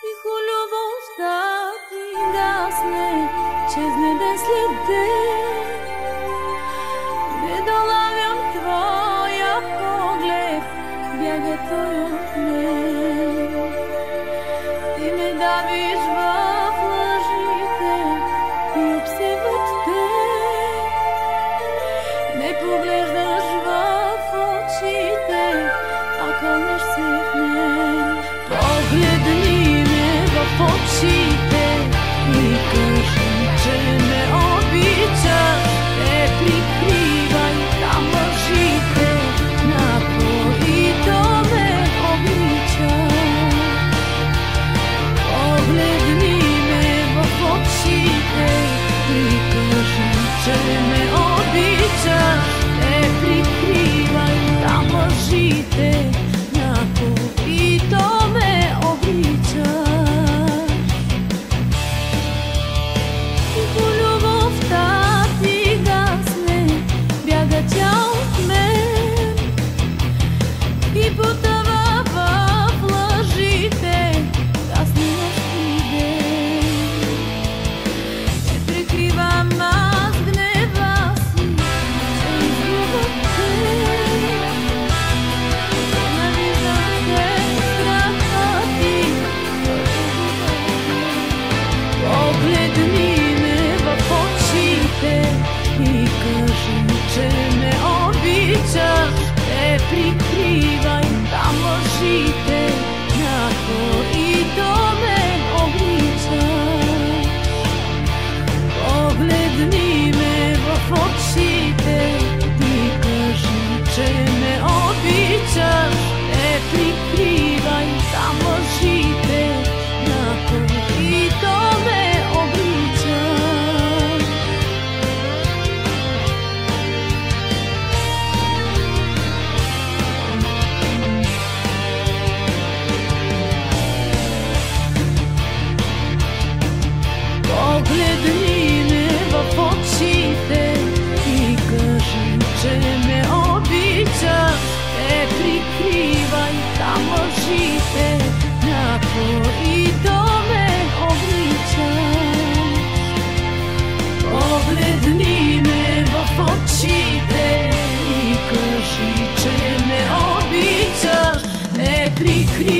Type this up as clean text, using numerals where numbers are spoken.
Тихо любовта ти гасне, чезне ден след ден. Не долавям твоя поглед, бяга той от мен. Ти ме давиш в лъжите и обсебват те. Не поглеждаш в очите, а кълнеш се в мен. Погледни ме в очите и кажи, че ме обичаш. Не прикривай там лъжите, на които ме обичаш. Погледни ме в очите и кажи, че ме обичаш. Не прикривай там лъжите, на които ме обичаш. Тихо любовта ти гасне, бяга тя от мен и потъва в лъжите, гасне нощи ден. Не прикривам аз гнева си, че изгубват те. Ненавиждам те, страха ти, погледни ме в очите и кажи, че ме обичаш. Не прикривай там лъжите, на които ме обичаш. Погледни ме в очите и кажи, че ме обичаш. Не прикривай там лъжите, на които ме обичаш. Погледни ме в очите и кажи, че ме обичаш. Не прикривай там лъжите, на които ме обичаш. Погледни ме в очите и кажи, че ме обичаш. Не прикривай